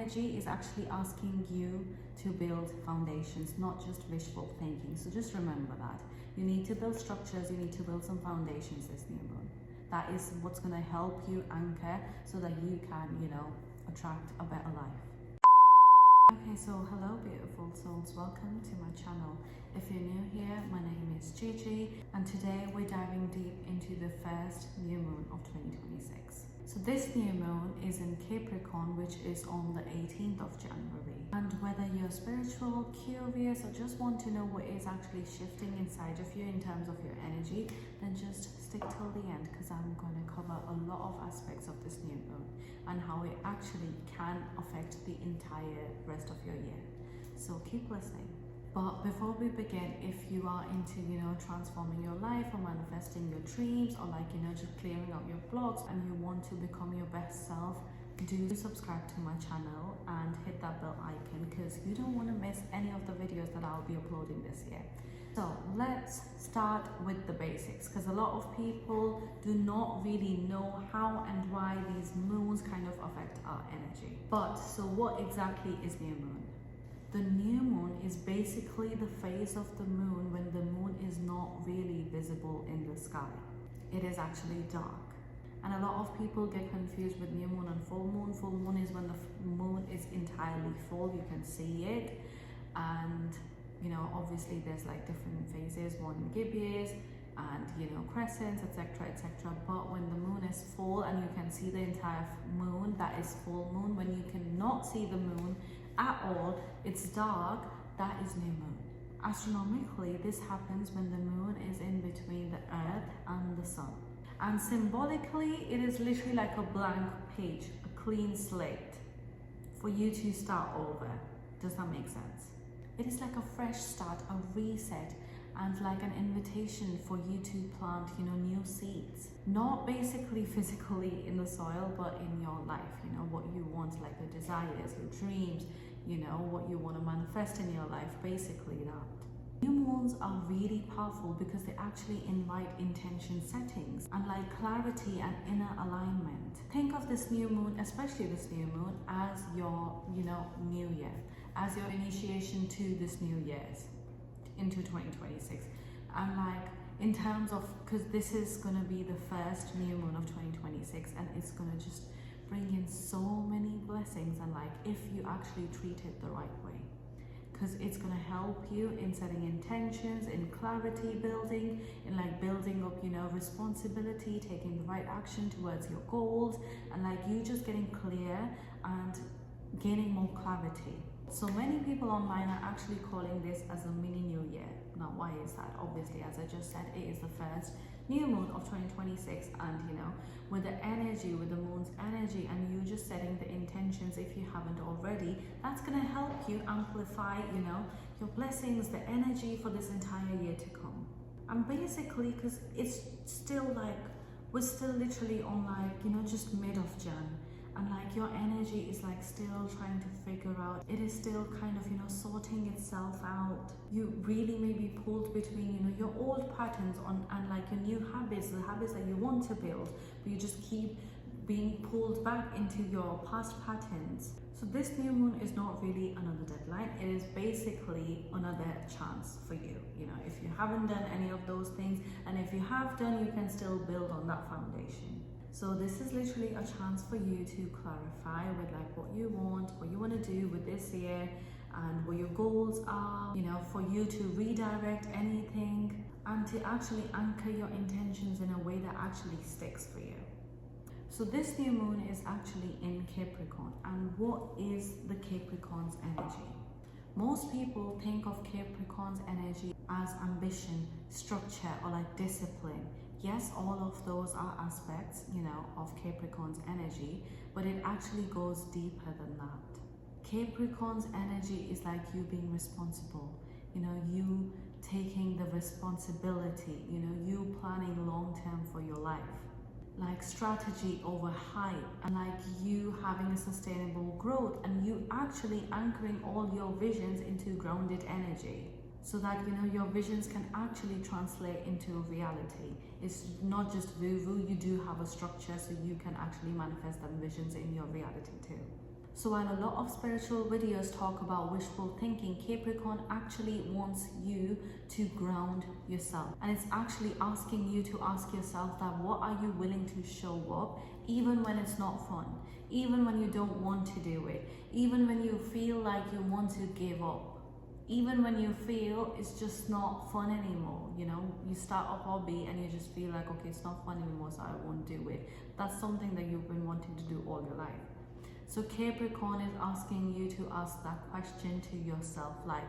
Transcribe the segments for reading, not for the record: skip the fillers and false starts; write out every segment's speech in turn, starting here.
energy is actually asking you to build foundations, not just wishful thinking. So just remember that. You need to build structures, you need to build some foundations this new moon. That is what's going to help you anchor so that you can, attract a better life. Okay, so hello beautiful souls, welcome to my channel. If you're new here, my name is Gigi, and today we're diving deep into the first new moon of 2026. So this new moon is in Capricorn, which is on the 18th of January. And whether you're spiritual, curious, or just want to know what is actually shifting inside of you in terms of your energy, then just stick till the end, because I'm going to cover a lot of aspects of this new moon and how it actually can affect the entire rest of your year. So keep listening. But before we begin, if you are into, transforming your life or manifesting your dreams, or just clearing out your blocks and you want to become your best self, do subscribe to my channel and hit that bell icon, because you don't want to miss any of the videos that I'll be uploading this year. So let's start with the basics, because a lot of people do not really know how and why these moons kind of affect our energy. But so what exactly is new moon? The new moon is basically the phase of the moon when the moon is not really visible in the sky. It is actually dark. And a lot of people get confused with new moon and full moon. Full moon is when the moon is entirely full, you can see it. And, obviously there's like different phases, one gibbous and, crescents, etc., etc. But when the moon is full and you can see the entire moon, that is full moon. When you cannot see the moon at all, it's dark, that is new moon. Astronomically, this happens when the moon is in between the earth and the sun. And symbolically, it is literally like a blank page, a clean slate for you to start over. Does that make sense? It is like a fresh start, a reset, and like an invitation for you to plant, new seeds. Not basically physically in the soil, but in your life, what you want, like your desires, your dreams, what you want to manifest in your life, basically that. New moons are really powerful because they actually invite intention settings and like clarity and inner alignment. Think of this new moon, especially this new moon, as your, new year, as your initiation to this new year's, into 2026. And like in terms of, because this is going to be the first new moon of 2026, and it's going to just bring in so many blessings, and like if you actually treat it the right way, because it's going to help you in setting intentions, in clarity building, in like building up, responsibility, taking the right action towards your goals, and like you just getting clear and gaining more clarity. So many people online are actually calling this as a mini new year. Now, why is that? Obviously, as I just said, it is the first new moon of 2026, and with the energy, with the moon's energy, and you just setting the intentions, if you haven't already, that's going to help you amplify, your blessings, the energy for this entire year to come. And basically, because it's still like, we're still literally on like, just mid of Jan. And like your energy is like still trying to figure out, it is still kind of, sorting itself out. You really may be pulled between, your old patterns and like your new habits, the habits that you want to build, but you just keep being pulled back into your past patterns. So this new moon is not really another deadline. It is basically another chance for you, if you haven't done any of those things, and if you have done, you can still build on that foundation. So this is literally a chance for you to clarify with like what you want to do with this year, and what your goals are, for you to redirect anything and to actually anchor your intentions in a way that actually sticks for you. So this new moon is actually in Capricorn. And what is the Capricorn's energy? Most people think of Capricorn's energy as ambition, structure, or like discipline. Yes, all of those are aspects, of Capricorn's energy, but it actually goes deeper than that. Capricorn's energy is like you being responsible, you taking the responsibility, you planning long term for your life, like strategy over hype, and like you having a sustainable growth, and you actually anchoring all your visions into grounded energy, so that your visions can actually translate into reality. It's not just woo-woo, you do have a structure, so you can actually manifest them visions in your reality too. So while a lot of spiritual videos talk about wishful thinking, Capricorn actually wants you to ground yourself. And it's actually asking you to ask yourself that what are you willing to show up even when it's not fun, even when you don't want to do it, even when you feel like you want to give up, even when you feel it's just not fun anymore. You know, you start a hobby and you just feel like, okay, it's not fun anymore, so I won't do it. That's something that you've been wanting to do all your life. So Capricorn is asking you to ask that question to yourself, like,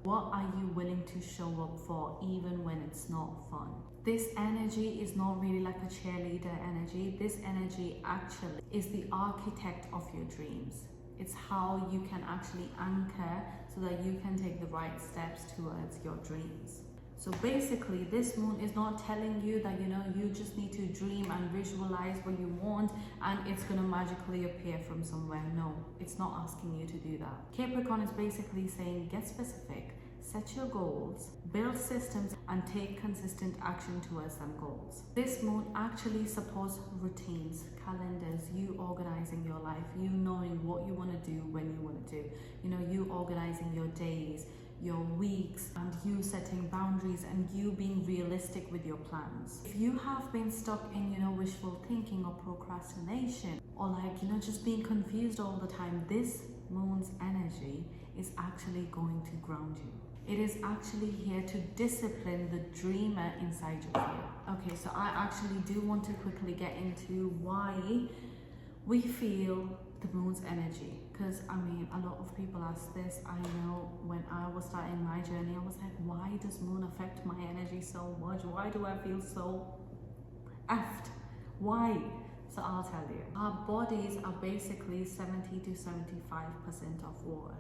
what are you willing to show up for even when it's not fun? This energy is not really like a cheerleader energy. This energy actually is the architect of your dreams. It's how you can actually anchor so that you can take the right steps towards your dreams. So basically, this moon is not telling you that, you know, you just need to dream and visualize what you want and it's going to magically appear from somewhere. No, it's not asking you to do that. Capricorn is basically saying, get specific, set your goals, build systems, and take consistent action towards them goals. This moon actually supports routines, calendars, you organizing your life, you knowing what you want to do when you want to do, you know, you organizing your days, your weeks, and you setting boundaries and you being realistic with your plans. If you have been stuck in, you know, wishful thinking or procrastination, or like, you know, just being confused all the time, this moon's energy is actually going to ground you. It is actually here to discipline the dreamer inside of you. Okay, so I actually do want to quickly get into why we feel the moon's energy, because I mean, a lot of people ask this. I know when I was starting my journey, I was like, why does moon affect my energy so much? Why do I feel so effed? Why? So I'll tell you. Our bodies are basically 70 to 75% of water.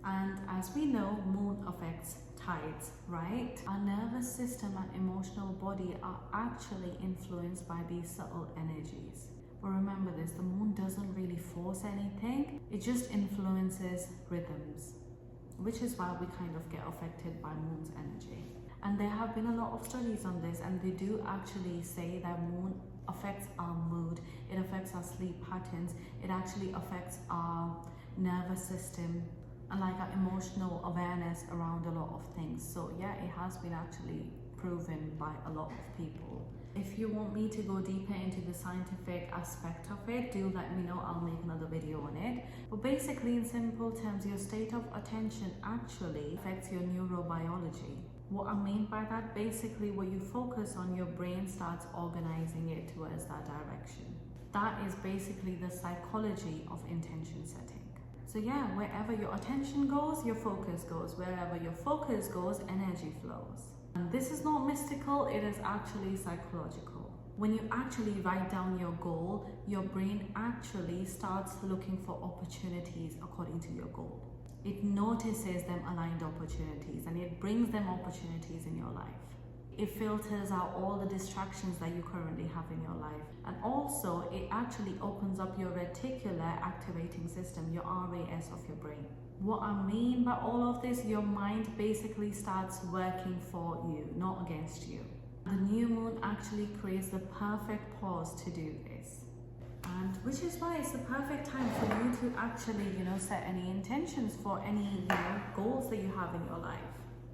And as we know, moon affects tides, right? Our nervous system and emotional body are actually influenced by these subtle energies. But remember this, the moon doesn't really force anything, it just influences rhythms, which is why we kind of get affected by moon's energy. And there have been a lot of studies on this, and they do actually say that moon affects our mood, it affects our sleep patterns, it actually affects our nervous system and like our emotional awareness around a lot of things. So yeah, it has been actually proven by a lot of people. If you want me to go deeper into the scientific aspect of it, do let me know, I'll make another video on it. But basically, in simple terms, your state of attention actually affects your neurobiology. What I mean by that, basically what you focus on, your brain starts organizing it towards that direction. That is basically the psychology of intention setting. So yeah, wherever your attention goes, your focus goes. Wherever your focus goes, energy flows. And this is not mystical, it is actually psychological. When you actually write down your goal, your brain actually starts looking for opportunities according to your goal. It notices them aligned opportunities and it brings them opportunities in your life. It filters out all the distractions that you currently have in your life. And also, it actually opens up your reticular activating system, your RAS of your brain. What I mean by all of this, your mind basically starts working for you, not against you. The new moon actually creates the perfect pause to do this. And which is why it's the perfect time for you to actually, you know, set any intentions for any, you know, goals that you have in your life.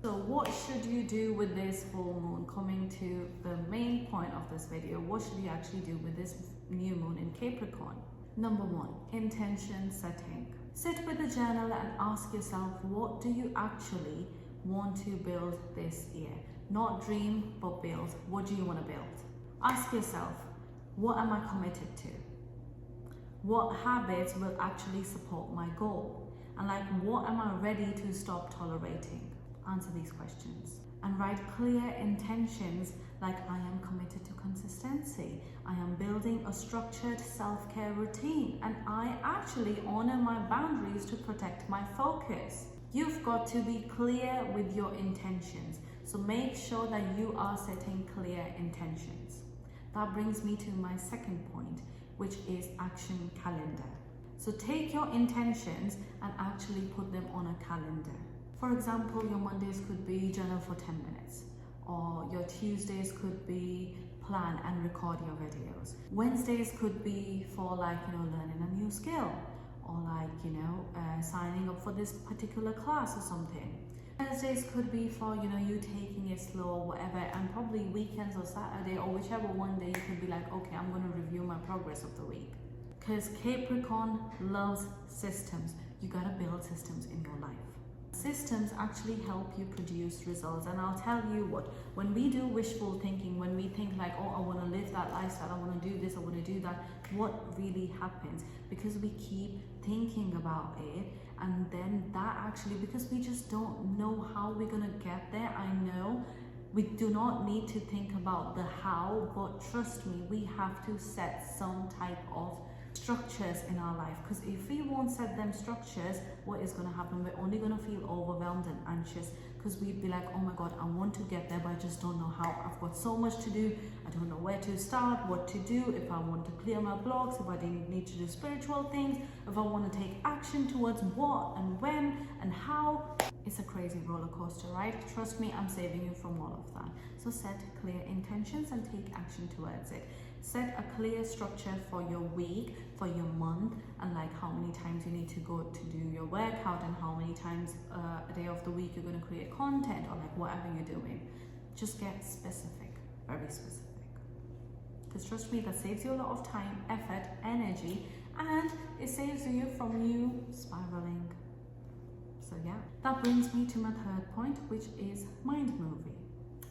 So what should you do with this full moon? Coming to the main point of this video, what should you actually do with this new moon in Capricorn? Number one, intention setting. Sit with a journal and ask yourself, what do you actually want to build this year? Not dream, but build. What do you want to build? Ask yourself, what am I committed to? What habits will actually support my goal? And like, what am I ready to stop tolerating? Answer these questions and write clear intentions like, I am committed to consistency, I am building a structured self-care routine, and I actually honor my boundaries to protect my focus. You've got to be clear with your intentions, so make sure that you are setting clear intentions. That brings me to my second point, which is action calendar. So take your intentions and actually put them on a calendar. For example, your Mondays could be journal for 10 minutes, or your Tuesdays could be plan and record your videos. Wednesdays could be for like, you know, learning a new skill, or like, you know, signing up for this particular class or something. Thursdays could be for, you know, you taking it slow or whatever, and probably weekends or Saturday or whichever one day you could be like, okay, I'm going to review my progress of the week. Because Capricorn loves systems. You got to build systems in your life. Systems actually help you produce results, and I'll tell you what, when we do wishful thinking, when we think like, oh, I want to live that lifestyle, I want to do this, I want to do that, what really happens? Because we keep thinking about it, and then that actually, because we just don't know how we're going to get there. I know we do not need to think about the how, but trust me, we have to set some type of structures in our life, because if we won't set them structures, what is going to happen? We're only going to feel overwhelmed and anxious, because we'd be like, oh my god, I want to get there, but I just don't know how. I've got so much to do, I don't know where to start, what to do, if I want to clear my blocks, if I didn't need to do spiritual things, if I want to take action towards what and when and how. It's a crazy roller coaster, right? Trust me, I'm saving you from all of that. So set clear intentions and take action towards it. Set a clear structure for your week, for your month, and like how many times you need to go to do your workout, and how many times a day of the week you're going to create content, or like whatever you're doing. Just get specific, very specific. Because trust me, that saves you a lot of time, effort, energy, and it saves you from you spiraling. So yeah, that brings me to my third point, which is mind movie.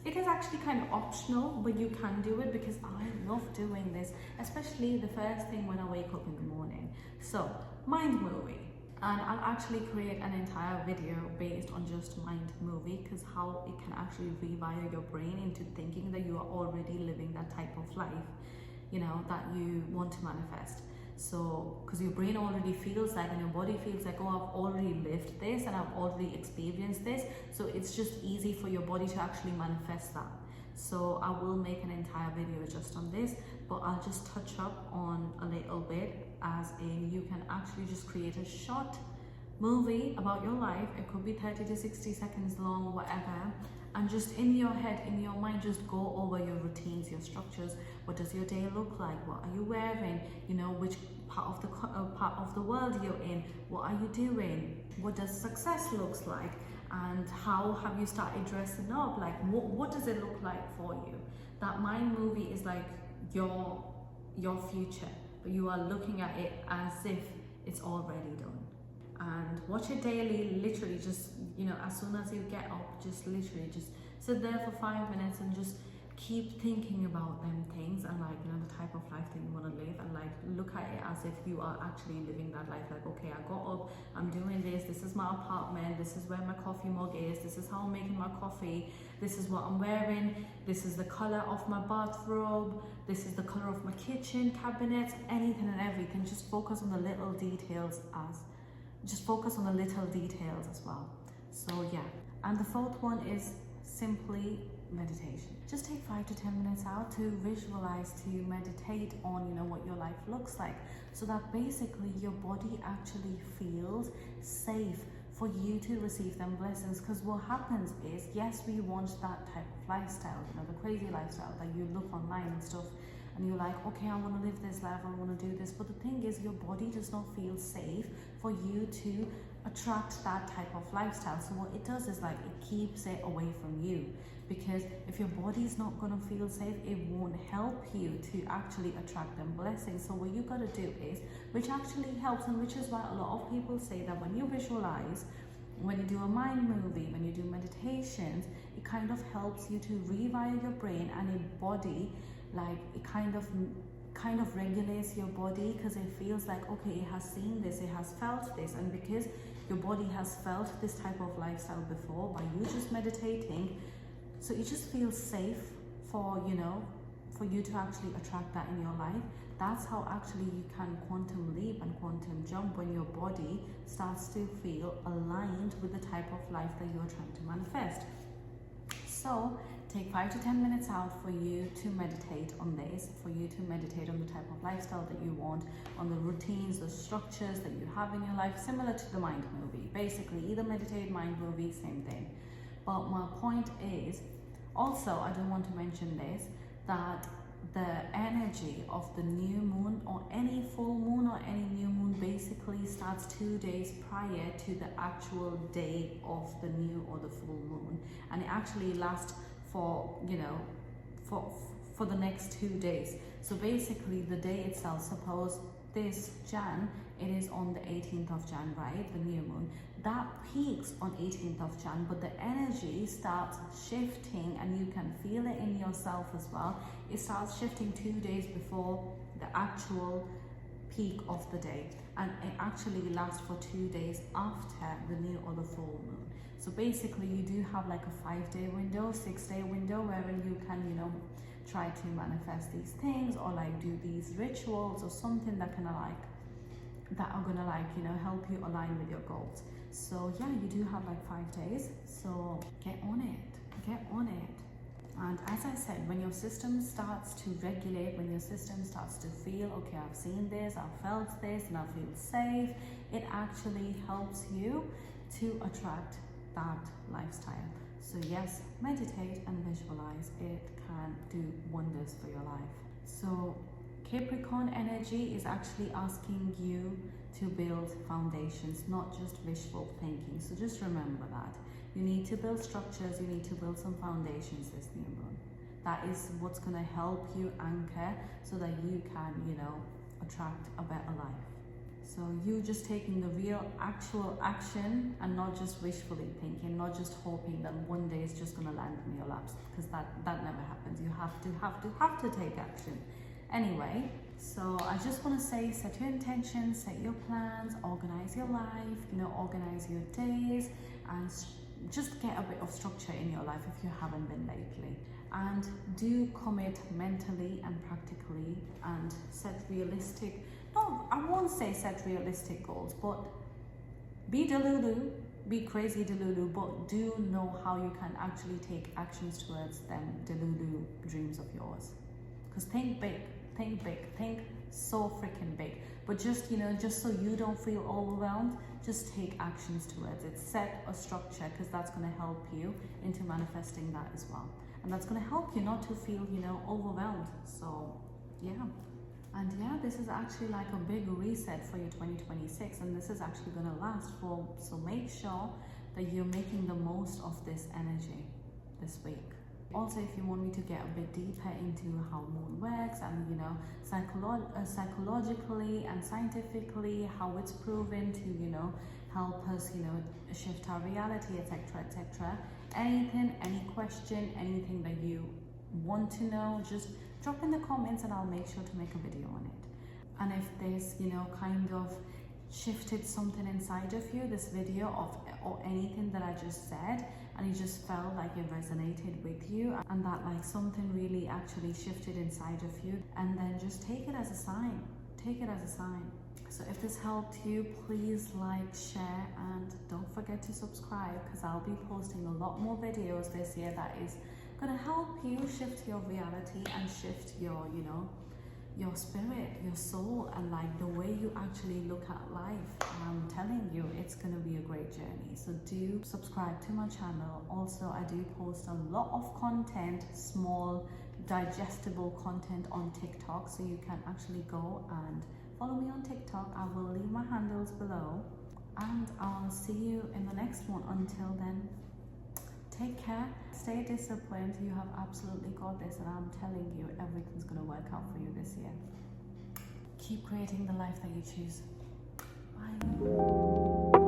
It is actually kind of optional, but you can do it, because I love doing this, especially the first thing when I wake up in the morning. So, mind movie. And I'll actually create an entire video based on just mind movie, because how it can actually rewire your brain into thinking that you are already living that type of life, you know, that you want to manifest. So, because your brain already feels like, and your body feels like, oh, I've already lived this and I've already experienced this, so it's just easy for your body to actually manifest that. So I will make an entire video just on this, but I'll just touch up on a little bit, as in you can actually just create a short movie about your life. It could be 30 to 60 seconds long, whatever, and just in your head, in your mind, just go over your routines, your structures. What does your day look like? What are you wearing? You know, which part of the world you're in? What are you doing? What does success looks like? And how have you started dressing up? Like, what does it look like for you? That mind movie is like your future, but you are looking at it as if it's already done. And watch it daily, literally just, you know, as soon as you get up, just literally just sit there for 5 minutes and just keep thinking about them things, and like, you know, the type of life that you want to live, and like look at it as if you are actually living that life. Like, okay, I got up, I'm doing this is my apartment, this is where my coffee mug is, this is how I'm making my coffee, this is what I'm wearing, this is the color of my bathrobe, this is the color of my kitchen cabinets, anything and everything. Just focus on the little details as well. So yeah, and the fourth one is simply meditation. Just take 5 to 10 minutes out to visualize, to meditate on, you know, what your life looks like, so that basically your body actually feels safe for you to receive them blessings. Because what happens is, yes, we want that type of lifestyle, you know, the crazy lifestyle that you look online and stuff, and you're like, okay, I want to live this life, I want to do this, but the thing is, your body does not feel safe for you to attract that type of lifestyle. So what it does is, like, it keeps it away from you, because if your body is not going to feel safe, it won't help you to actually attract them blessings. So what you got to do is, which actually helps, and which is why a lot of people say that when you visualize, when you do a mind movie, when you do meditations, it kind of helps you to rewire your brain and your body. Like, it kind of regulates your body, because it feels like, okay, it has seen this, it has felt this, and because your body has felt this type of lifestyle before by you just meditating, so it just feels safe for, you know, for you to actually attract that in your life. That's how actually you can quantum leap and quantum jump, when your body starts to feel aligned with the type of life that you are trying to manifest. So take 5 to 10 minutes out for you to meditate on this, for you to meditate on the type of lifestyle that you want, on the routines, the structures that you have in your life, similar to the mind movie. Basically, either meditate, mind movie, same thing. But my point is, also, I don't want to mention this, that the energy of the new moon or any full moon or any new moon basically starts 2 days prior to the actual day of the new or the full moon, and it actually lasts for, you know, for the next 2 days. So basically the day itself, suppose this Jan, it is on the 18th of Jan, right, the new moon, that peaks on 18th of Jan, but the energy starts shifting, and you can feel it in yourself as well. It starts shifting 2 days before the actual peak of the day, and it actually lasts for 2 days after the new or the full moon. So basically you do have like a 5-day window, 6-day window, wherein you can, you know, try to manifest these things or like do these rituals or something that kind of like, that are gonna like, you know, help you align with your goals. So yeah, you do have like 5 days, so get on it. And as I said, when your system starts to regulate, when your system starts to feel, okay, I've seen this, I've felt this, and I feel safe, it actually helps you to attract that lifestyle. So yes, meditate and visualize. It can do wonders for your life. So Capricorn energy is actually asking you to build foundations, not just wishful thinking. So just remember that. You need to build structures, you need to build some foundations this new moon. That is what's going to help you anchor so that you can, you know, attract a better life. So you just taking the real actual action and not just wishfully thinking, not just hoping that one day it's just going to land in your laps, because that never happens. You have to take action. Anyway, so I just want to say, set your intentions, set your plans, organize your life, you know, organize your days, and just get a bit of structure in your life if you haven't been lately. And do commit mentally and practically, and set realistic, no, I won't say set realistic goals, but be delulu, be crazy delulu, but do know how you can actually take actions towards them delulu dreams of yours. Because think big, think so freaking big. But just, you know, just so you don't feel overwhelmed, just take actions towards it. Set a structure, because that's going to help you into manifesting that as well. And that's going to help you not to feel, you know, overwhelmed. So yeah. And yeah, this is actually like a big reset for your 2026, and this is actually going to last for, so make sure that you're making the most of this energy this week. Also, if you want me to get a bit deeper into how moon works and, you know, psychologically and scientifically, how it's proven to, you know, help us, you know, shift our reality, etc., anything, any question, anything that you want to know, just drop in the comments and I'll make sure to make a video on it. And if this, you know, kind of shifted something inside of you, this video or anything that I just said, and you just felt like it resonated with you, and that like something really actually shifted inside of you, and then just take it as a sign. Take it as a sign. So if this helped you, please like, share, and don't forget to subscribe, because I'll be posting a lot more videos this year that is gonna help you shift your reality and shift your, you know, your spirit, your soul, and like the way you actually look at life. I'm telling you, it's gonna be a great journey. So do subscribe to my channel. Also, I do post a lot of content, small digestible content on TikTok, so you can actually go and follow me on TikTok. I will leave my handles below, and I'll see you in the next one. Until then, take care, stay disciplined. You have absolutely got this, and I'm telling you, everything's going to work out for you this year. Keep creating the life that you choose. Bye.